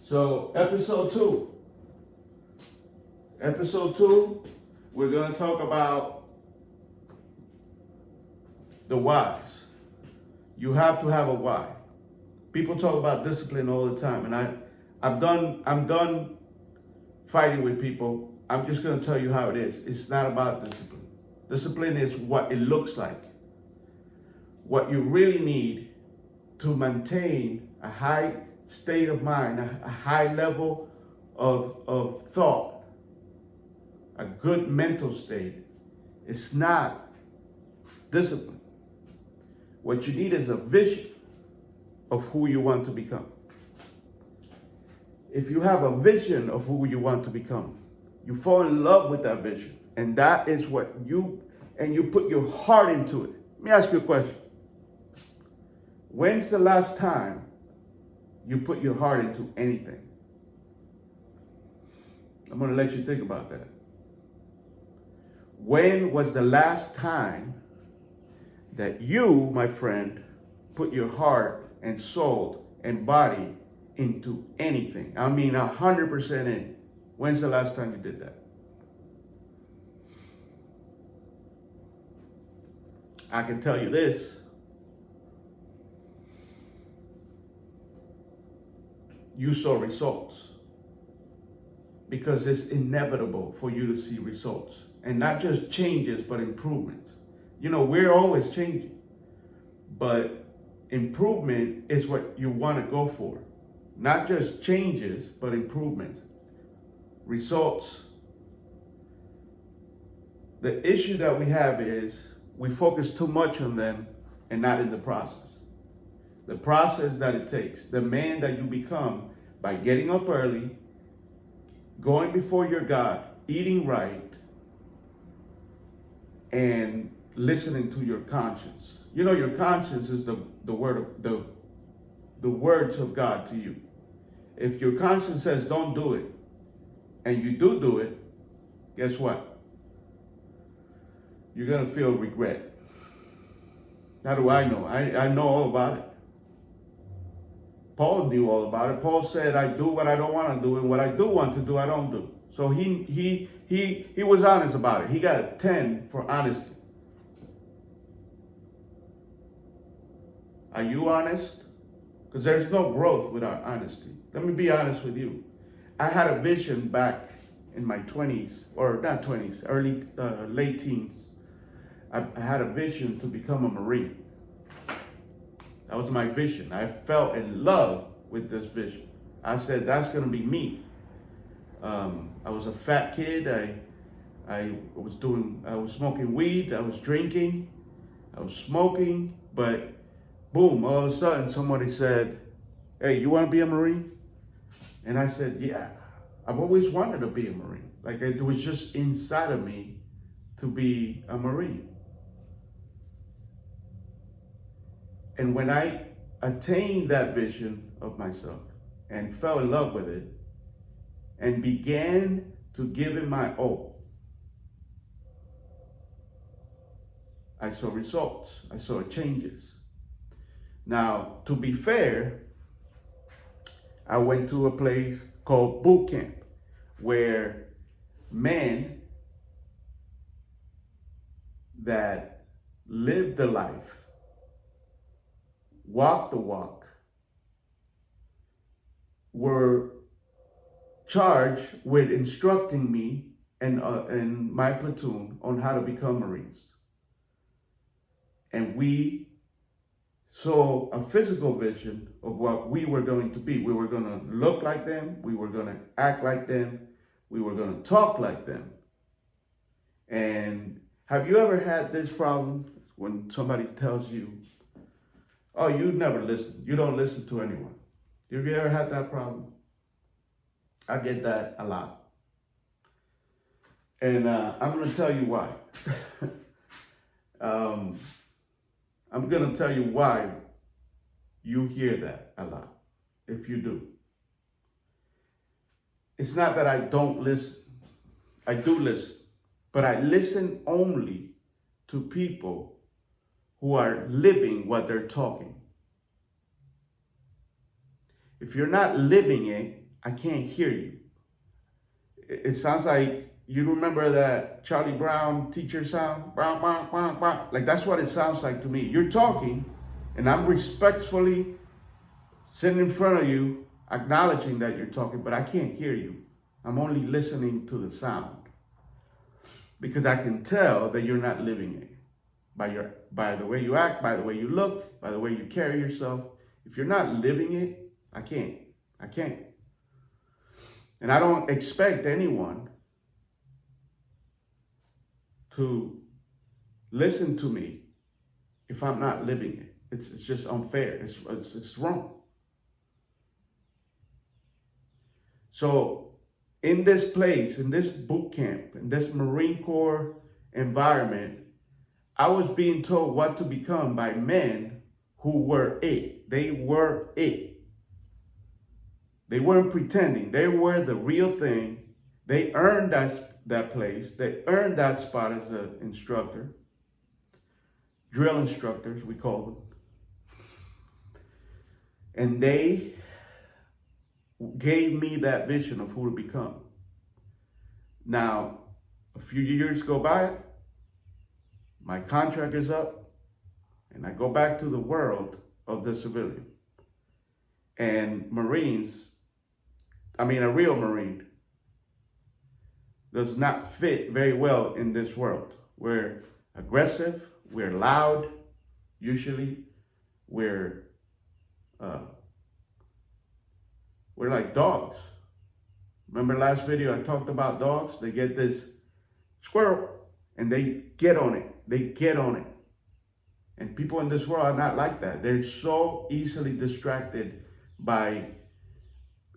So, episode two, we're going to talk about the whys. You have to have a why. People talk about discipline all the time, and I'm done fighting with people. I'm just going to tell you how it is. It's not about discipline. Discipline is what it looks like. What you really need to maintain a high state of mind, a high level of thought, a good mental state. It's not discipline. What you need is a vision of who you want to become. If you have a vision of who you want to become, you fall in love with that vision. And that is what you put your heart into it. Let me ask you a question. When's the last time you put your heart into anything? I'm going to let you think about that. When was the last time that you, my friend, put your heart and soul and body into anything? I mean, 100% in. When's the last time you did that? I can tell you this. You saw results. Because it's inevitable for you to see results. And not just changes, but improvements. You know, we're always changing. But improvement is what you want to go for. Not just changes, but improvements. Results. The issue that we have is we focus too much on them and not in the process. The process that it takes, the man that you become by getting up early, going before your God, eating right, and listening to your conscience. You know, your conscience is the words of God to you. If your conscience says don't do it, and you do it, guess what? You're gonna feel regret. How do I know? I know all about it. Paul knew all about it. Paul said, I do what I don't want to do, and what I do want to do, I don't do. So he was honest about it. He got a 10 for honesty. Are you honest? Because there's no growth without honesty. Let me be honest with you. I had a vision back in my 20s, or not 20s, late teens. I had a vision to become a Marine. That was my vision. I fell in love with this vision. I said, that's going to be me. I was a fat kid. I was smoking weed. I was drinking. I was smoking. But boom, all of a sudden somebody said, hey, you want to be a Marine? And I said, yeah, I've always wanted to be a Marine. Like it was just inside of me to be a Marine. And when I attained that vision of myself and fell in love with it and began to give it my all, I saw results. I saw changes. Now, to be fair, I went to a place called boot camp where men that lived the life, walk the walk, were charged with instructing me and my platoon on how to become Marines. And we saw a physical vision of what we were going to be. We were going to look like them. We were going to act like them. We were going to talk like them. And have you ever had this problem when somebody tells you, oh, you never listen. You don't listen to anyone. Have you ever had that problem? I get that a lot. And I'm going to tell you why. I'm going to tell you why you hear that a lot, if you do. It's not that I don't listen. I do listen. But I listen only to people who are living what they're talking. If you're not living it, I can't hear you. It sounds like, you remember that Charlie Brown teacher sound? Bah, bah, bah, bah. Like that's what it sounds like to me. You're talking, and I'm respectfully sitting in front of you, acknowledging that you're talking, but I can't hear you. I'm only listening to the sound because I can tell that you're not living it by the way you act, by the way you look, by the way you carry yourself. If you're not living it, I can't. And I don't expect anyone to listen to me if I'm not living it. It's just unfair. It's wrong. So in this place, in this boot camp, in this Marine Corps environment, I was being told what to become by men who were it. They were it. They weren't pretending. They were the real thing. They earned that place. They earned that spot as an instructor. Drill instructors, we call them. And they gave me that vision of who to become. Now, a few years go by, my contract is up, and I go back to the world of the civilian. And Marines, a real Marine, does not fit very well in this world. We're aggressive, we're loud, usually. We're like dogs. Remember last video I talked about dogs? They get this squirrel and they get on it. And people in this world are not like that. They're so easily distracted by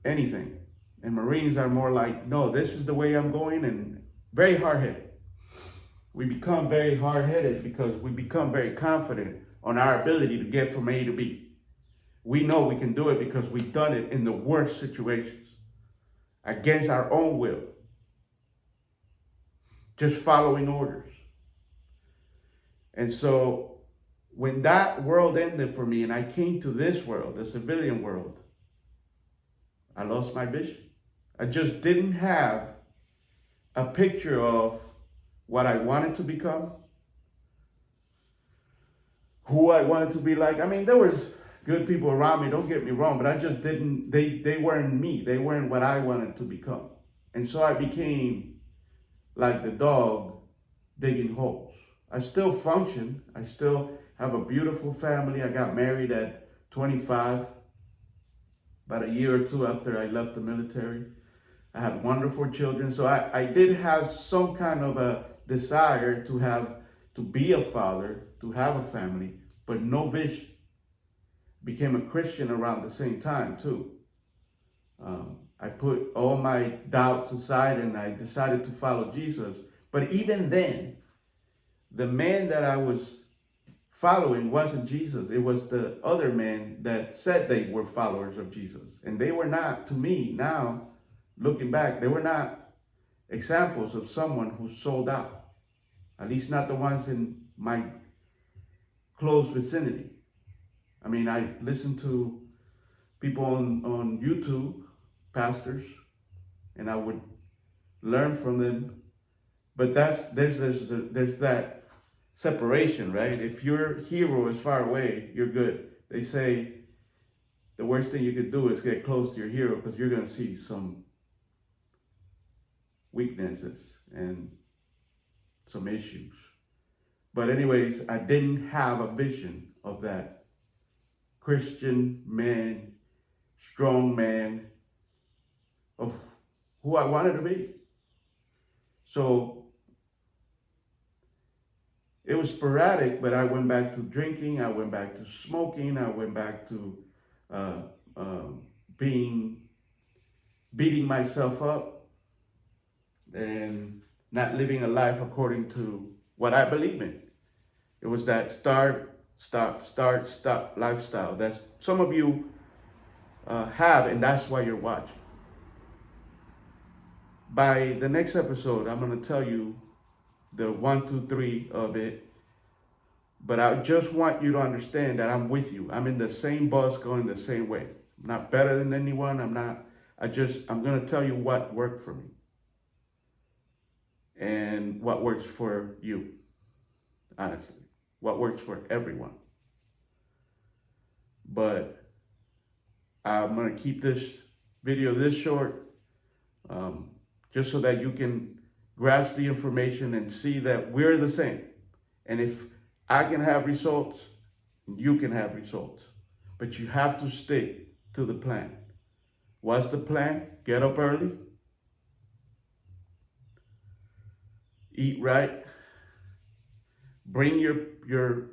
anything. And Marines are more like, no, this is the way I'm going, and very hard-headed. We become very hard-headed because we become very confident on our ability to get from A to B. We know we can do it because we've done it in the worst situations, against our own will, just following orders. And so when that world ended for me and I came to this world, the civilian world, I lost my vision. I just didn't have a picture of what I wanted to become, who I wanted to be like. There was good people around me, don't get me wrong, but I just didn't, they weren't me. They weren't what I wanted to become. And so I became like the dog digging holes. I still function. I still have a beautiful family. I got married at 25, about a year or two after I left the military. I had wonderful children. So I did have some kind of a desire to be a father, to have a family, but no vision. Became a Christian around the same time too. I put all my doubts aside and I decided to follow Jesus. But even then, the man that I was following wasn't Jesus. It was the other men that said they were followers of Jesus. And they were not, to me now, looking back, they were not examples of someone who sold out. At least not the ones in my close vicinity. I listened to people on YouTube, pastors, and I would learn from them. But there's that separation, right? If your hero is far away, you're good. They say the worst thing you could do is get close to your hero because you're going to see some weaknesses and some issues. But anyways, I didn't have a vision of that Christian man, strong man, of who I wanted to be. So it was sporadic, but I went back to drinking, I went back to smoking, I went back to beating myself up and not living a life according to what I believe in. It was that start, stop lifestyle that some of you have, and that's why you're watching. By the next episode, I'm going to tell you the 1, 2, 3 of it. But I just want you to understand that I'm with you. I'm in the same bus going the same way. I'm not better than anyone. I'm not I'm going to tell you what worked for me and what works for you, honestly, what works for everyone. But I'm going to keep this video this short, just so that you can grasp the information and see that we're the same. And if I can have results, you can have results. But you have to stick to the plan. What's the plan? Get up early, eat right, bring your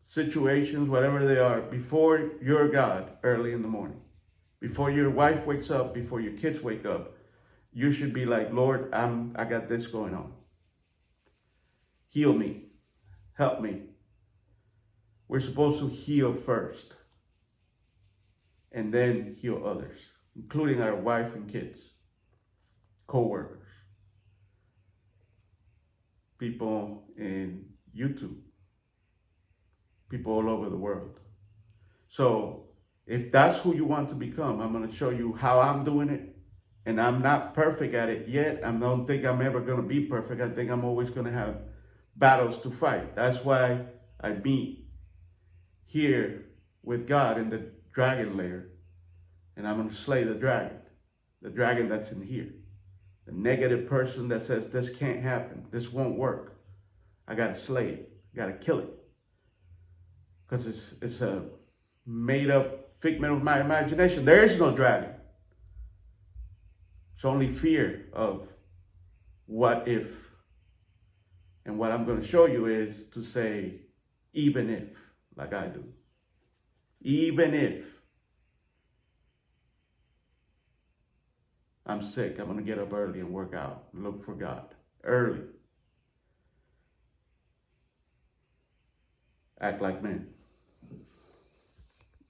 situations, whatever they are, before your God early in the morning. Before your wife wakes up, before your kids wake up, you should be like, Lord, I got this going on. Heal me. Help me. We're supposed to heal first and then heal others, including our wife and kids, co-workers, people in YouTube, people all over the world. So if that's who you want to become, I'm going to show you how I'm doing it. And I'm not perfect at it yet. I don't think I'm ever going to be perfect. I think I'm always going to have battles to fight. That's why I meet here with God in the dragon lair. And I'm going to slay the dragon that's in here. The negative person that says this can't happen, this won't work. I got to slay it. I got to kill it. Because it's a made up figment of my imagination. There is no dragon. It's only fear of what if. And what I'm going to show you is to say, even if, like I do. Even if I'm sick, I'm going to get up early and work out, look for God. Early. Act like men.